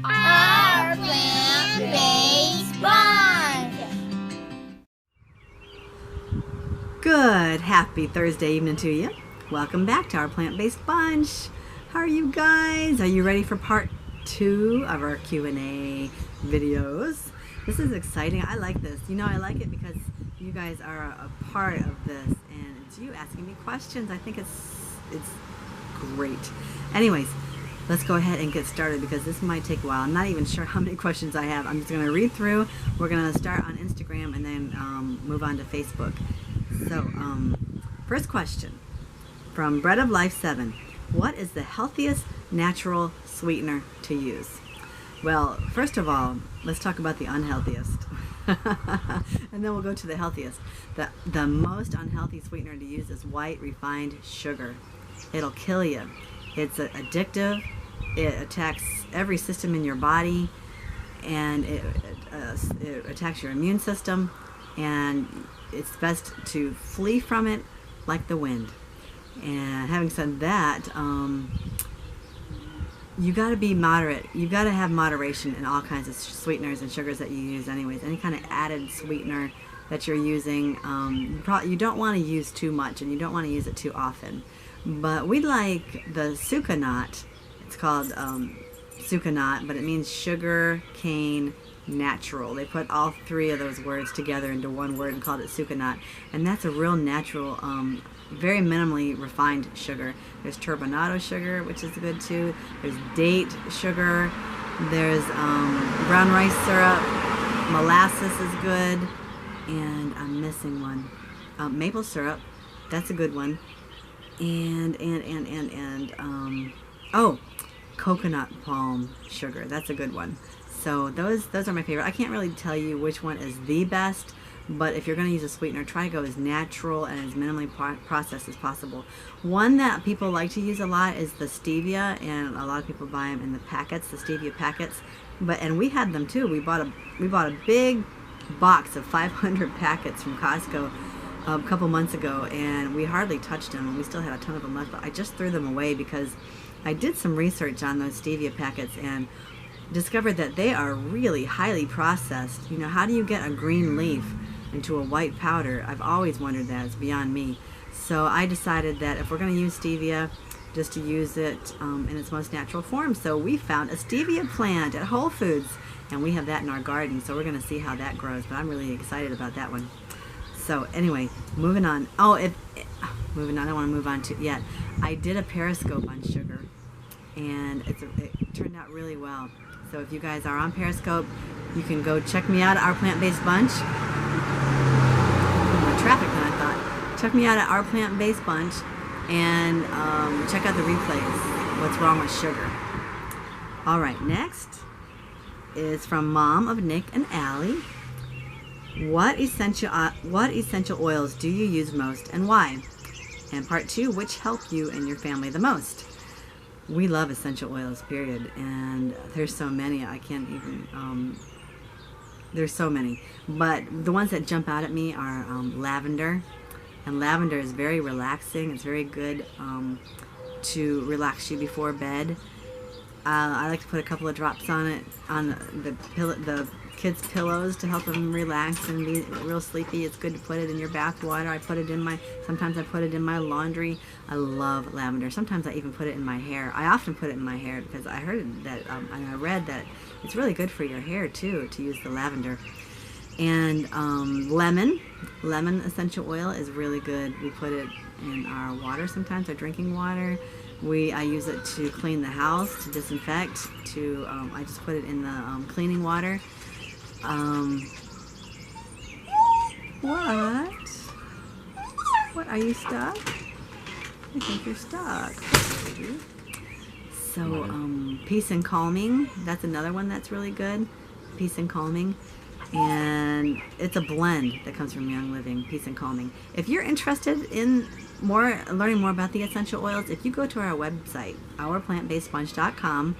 Our plant-based bond. Good, happy Thursday evening to you. Welcome back to our plant-based bunch. How are you guys? Are you ready for part 2 of our Q&A videos? This is exciting. I like this. You know, I like it because you guys are a part of this, and it's you asking me questions. I think it's great. Anyways, let's go ahead and get started because this might take a while. I'm not even sure how many questions I have. I'm just going to read through. We're going to start on Instagram and then move on to Facebook. So, first question from Bread of Life 7. What is the healthiest natural sweetener to use? Well, first of all, let's talk about the unhealthiest. And then we'll go to the healthiest. The most unhealthy sweetener to use is white refined sugar. It'll kill you. It's addictive. It attacks every system in your body, and it attacks your immune system, and it's best to flee from it like the wind. And having said that, you got to be moderate. You got to have moderation in all kinds of sweeteners and sugars that you use anyways. Any kind of added sweetener that you're using, you don't want to use too much, and you don't want to use it too often. But we like the sucanat. It's called sucanat, but it means sugar cane natural. They put all 3 of those words together into one word and called it sucanat. And that's a real natural, very minimally refined sugar. There's turbinado sugar, which is good too. There's date sugar. There's brown rice syrup. Molasses is good. And I'm missing one. Maple syrup. That's a good one. And coconut palm sugar. That's a good one. So those are my favorite. I can't really tell you which one is the best, but if you're going to use a sweetener, try to go as natural and as minimally processed as possible. One that people like to use a lot is the stevia, and a lot of people buy them in the packets, the stevia packets. And we had them too. We bought a big box of 500 packets from Costco a couple months ago, and we hardly touched them, and we still had a ton of them left, but I just threw them away because I did some research on those stevia packets and discovered that they are really highly processed. You know, how do you get a green leaf into a white powder? I've always wondered that. It's beyond me. So I decided that if we're going to use stevia, just to use it in its most natural form. So we found a stevia plant at Whole Foods, and we have that in our garden, so we're going to see how that grows, but I'm really excited about that one. So anyway, moving on. Moving on. I don't want to move on to yet. I did a Periscope on sugar, and it turned out really well. So if you guys are on Periscope, you can go check me out at Our Plant-Based Bunch. More traffic than I thought. Check me out at Our Plant-Based Bunch, and check out the replays. What's wrong with sugar? All right, next is from Mom of Nick and Allie. What essential oils do you use most and why? And part 2, which help you and your family the most? We love essential oils, period, and there's so many, I can't even, there's so many. But the ones that jump out at me are lavender, and lavender is very relaxing. It's very good to relax you before bed. I like to put a couple of drops on it, on the kids' pillows to help them relax and be real sleepy. It's good to put it in your bath water. Sometimes I put it in my laundry. I love lavender. Sometimes I even put it in my hair. I often put it in my hair because I heard that, and I read that it's really good for your hair too, to use the lavender. And lemon essential oil is really good. We put it in our water sometimes, our drinking water. I use it to clean the house, to disinfect, I just put it in the cleaning water. What? Are you stuck? I think you're stuck. So, Peace and Calming, that's another one that's really good. Peace and Calming. And it's a blend that comes from Young Living, Peace and Calming. If you're interested in learning more about the essential oils, if you go to our website, ourplantbasedbunch.com,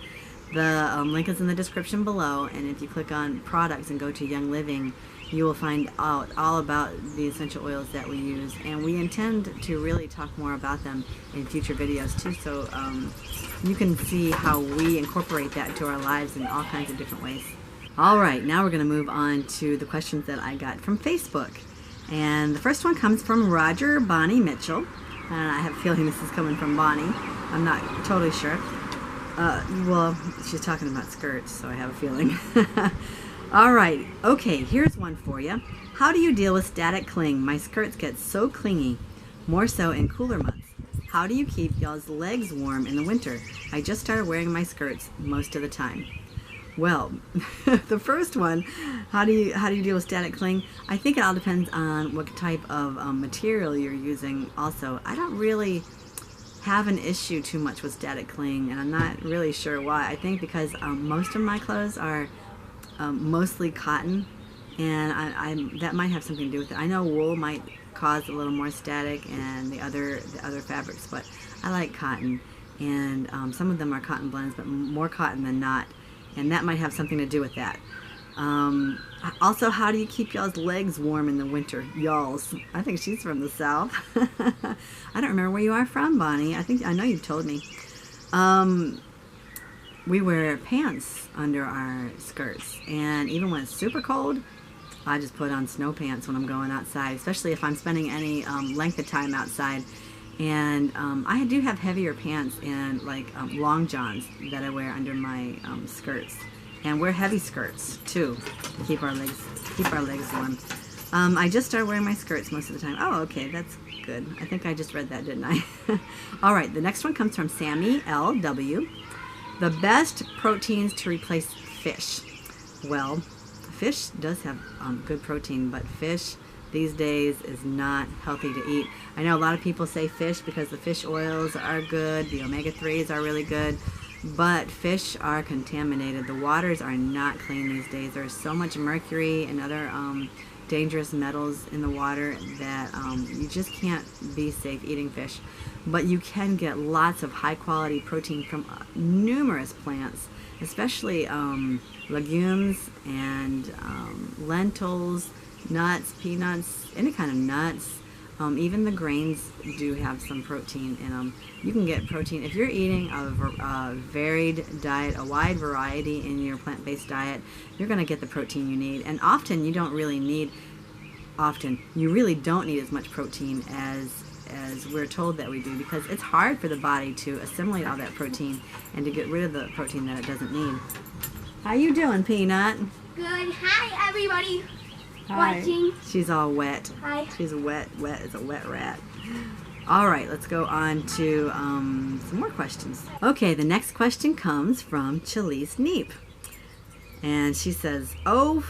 the link is in the description below, and if you click on products and go to Young Living, you will find out all about the essential oils that we use, and we intend to really talk more about them in future videos too, so you can see how we incorporate that into our lives in all kinds of different ways. Alright, now we're going to move on to the questions that I got from Facebook. And the first one comes from Roger Bonnie Mitchell. And I have a feeling this is coming from Bonnie. I'm not totally sure. Well, she's talking about skirts, so I have a feeling. Alright, okay, here's one for you. How do you deal with static cling? My skirts get so clingy, more so in cooler months. How do you keep y'all's legs warm in the winter? I just started wearing my skirts most of the time. Well, the first one, how do you deal with static cling? I think it all depends on what type of material you're using also. I don't really have an issue too much with static cling, and I'm not really sure why. I think because most of my clothes are mostly cotton, and that might have something to do with it. I know wool might cause a little more static and the other fabrics, but I like cotton, and some of them are cotton blends, but more cotton than not. And that might have something to do with that. Also, how do you keep y'all's legs warm in the winter? Y'all's. I think she's from the South. I don't remember where you are from, Bonnie. I know you've told me. We wear pants under our skirts. And even when it's super cold, I just put on snow pants when I'm going outside, especially if I'm spending any length of time outside. And I do have heavier pants and like long johns that I wear under my skirts, and wear heavy skirts too to keep our legs warm. I just started wearing my skirts most of the time. Oh, okay, that's good. I think I just read that, didn't I? All right, the next one comes from Sammy LW. The best proteins to replace fish. Well, fish does have good protein, but fish these days is not healthy to eat. I know a lot of people say fish because the fish oils are good, the omega-3s are really good, but fish are contaminated. The waters are not clean these days. There's so much mercury and other dangerous metals in the water that you just can't be safe eating fish. But you can get lots of high quality protein from numerous plants, especially legumes and lentils, nuts, peanuts, any kind of nuts. Even the grains do have some protein in them. You can get protein if you're eating a varied diet, a wide variety in your plant-based diet. You're going to get the protein you need, and often you really don't need as much protein as we're told that we do, because it's hard for the body to assimilate all that protein and to get rid of the protein that it doesn't need. How you doing, Peanut? Good. Hi, everybody. Hi. Watching. She's all wet. Hi. She's wet as a wet rat. All right, let's go on to some more questions. Okay, the next question comes from Chalise Neep. And she says, oh,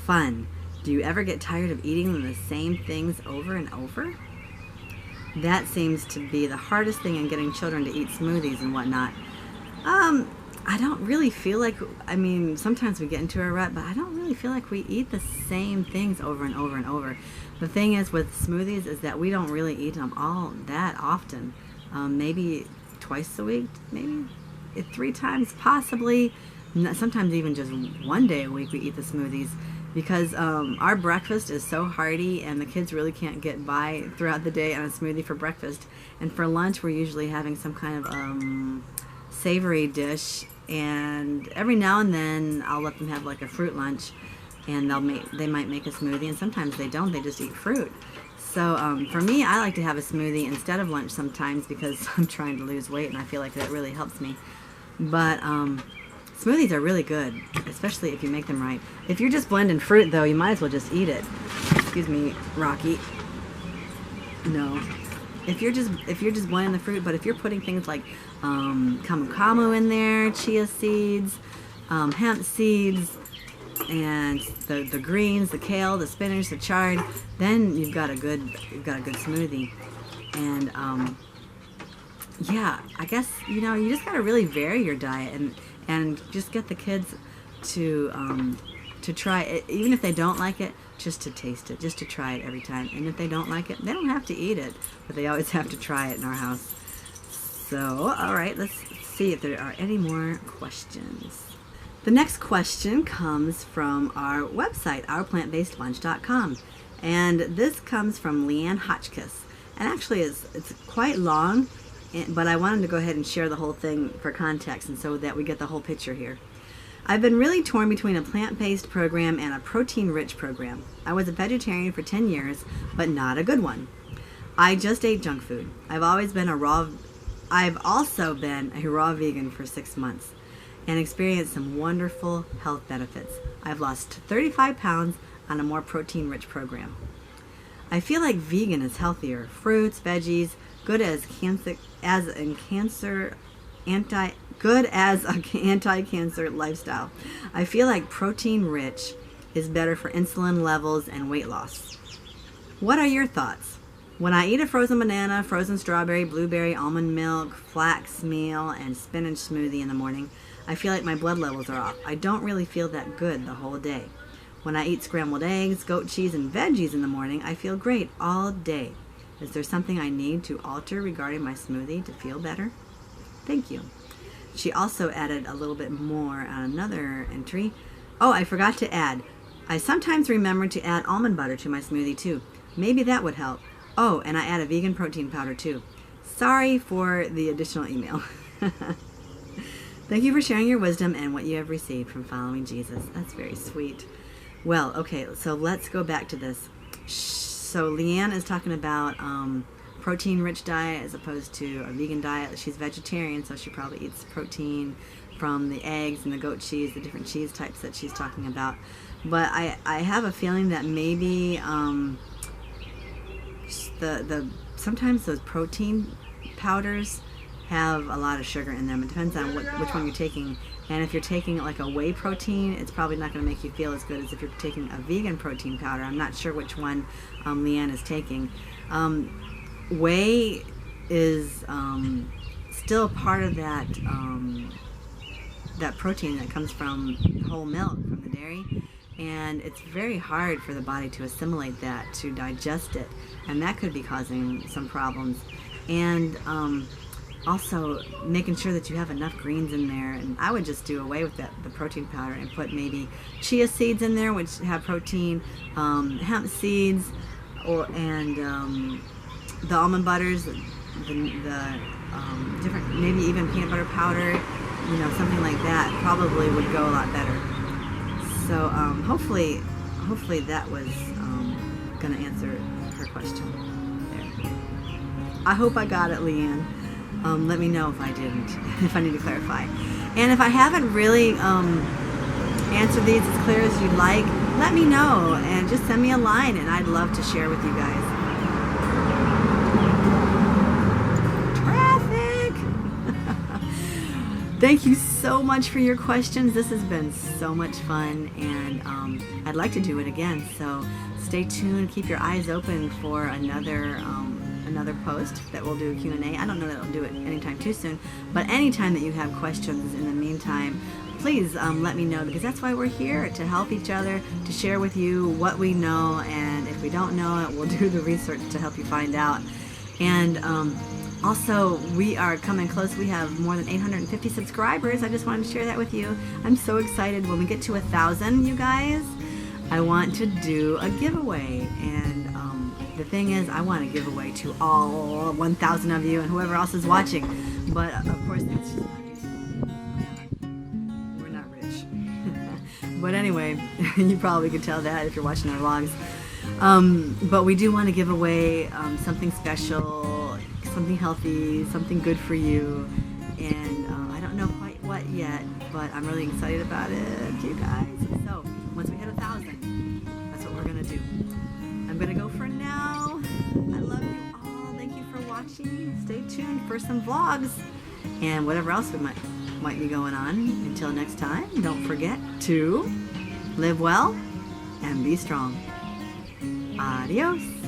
fun. Do you ever get tired of eating the same things over and over? That seems to be the hardest thing in getting children to eat smoothies and whatnot. I don't really feel like, sometimes we get into a rut, but I don't really feel like we eat the same things over and over and over. The thing is with smoothies is that we don't really eat them all that often. Maybe twice a week, maybe 3 times possibly. Sometimes even just one day a week we eat the smoothies, because our breakfast is so hearty and the kids really can't get by throughout the day on a smoothie for breakfast. And for lunch we're usually having some kind of savory dish, and every now and then I'll let them have like a fruit lunch, and they might make a smoothie, and sometimes they don't, they just eat fruit. So for me, I like to have a smoothie instead of lunch sometimes, because I'm trying to lose weight and I feel like that really helps me. But smoothies are really good, especially if you make them right. If you're just blending fruit though, you might as well just eat it. Excuse me, Rocky. No. If you're just blending the fruit, but if you're putting things like camu camu in there, chia seeds, hemp seeds, and the greens, the kale, the spinach, the chard, then you've got a good smoothie. And yeah, I guess you just gotta really vary your diet and just get the kids to try it, even if they don't like it, just to taste it, just to try it every time. And if they don't like it, they don't have to eat it, but they always have to try it in our house. So, all right, let's see if there are any more questions. The next question comes from our website, ourplantbasedlunch.com. And this comes from Leanne Hotchkiss. And actually it's quite long, but I wanted to go ahead and share the whole thing for context and so that we get the whole picture here. I've been really torn between a plant-based program and a protein-rich program. I was a vegetarian for 10 years, but not a good one. I just ate junk food. I've also been a raw vegan for 6 months and experienced some wonderful health benefits. I've lost 35 pounds on a more protein-rich program. I feel like vegan is healthier. Fruits, veggies, good as anti-cancer lifestyle. I feel like protein-rich is better for insulin levels and weight loss. What are your thoughts? When I eat a frozen banana, frozen strawberry, blueberry, almond milk, flax meal, and spinach smoothie in the morning, I feel like my blood levels are off. I don't really feel that good the whole day. When I eat scrambled eggs, goat cheese, and veggies in the morning, I feel great all day. Is there something I need to alter regarding my smoothie to feel better? Thank you. She also added a little bit more on another entry. Oh, I forgot to add. I sometimes remember to add almond butter to my smoothie too. Maybe that would help. Oh, and I add a vegan protein powder too. Sorry for the additional email. Thank you for sharing your wisdom and what you have received from following Jesus. That's very sweet. Well, okay, so let's go back to this. So Leanne is talking about protein-rich diet as opposed to a vegan diet. She's vegetarian, so she probably eats protein from the eggs and the goat cheese, the different cheese types that she's talking about. But I have a feeling that maybe sometimes those protein powders have a lot of sugar in them. It depends on which one you're taking. And if you're taking like a whey protein, it's probably not going to make you feel as good as if you're taking a vegan protein powder. I'm not sure which one Leanne is taking. Whey is still part of that protein that comes from whole milk, from the dairy. And it's very hard for the body to assimilate that, to digest it. And that could be causing some problems. And also making sure that you have enough greens in there. And I would just do away with the protein powder and put maybe chia seeds in there, which have protein, hemp seeds, and the almond butters, the different, maybe even peanut butter powder, something like that probably would go a lot better. So hopefully that was going to answer her question there. I hope I got it, Leanne. Let me know if I didn't, if I need to clarify. And if I haven't really answered these as clear as you'd like, let me know and just send me a line and I'd love to share with you guys. Traffic! Thank you so much for your questions. This has been so much fun and I'd like to do it again. So stay tuned, keep your eyes open for another post that we'll do a Q&A. I don't know that I'll do it anytime too soon, but anytime that you have questions in the meantime, please let me know, because that's why we're here, to help each other, to share with you what we know, and if we don't know it, we'll do the research to help you find out. And also, we are coming close. We have more than 850 subscribers. I just wanted to share that with you. I'm so excited. When we get to 1,000, you guys, I want to do a giveaway. And the thing is, I want to give away to all 1,000 of you and whoever else is watching. But of course, that's just not easy. We're not rich. But anyway, you probably could tell that if you're watching our vlogs. But we do want to give away something special, something healthy, something good for you. And I don't know quite what yet, but I'm really excited about it, you guys. So once we hit 1,000, that's what we're going to do. I'm going to go for now. I love you all. Thank you for watching. Stay tuned for some vlogs and whatever else we might be going on. Until next time, don't forget to live well and be strong. Adios.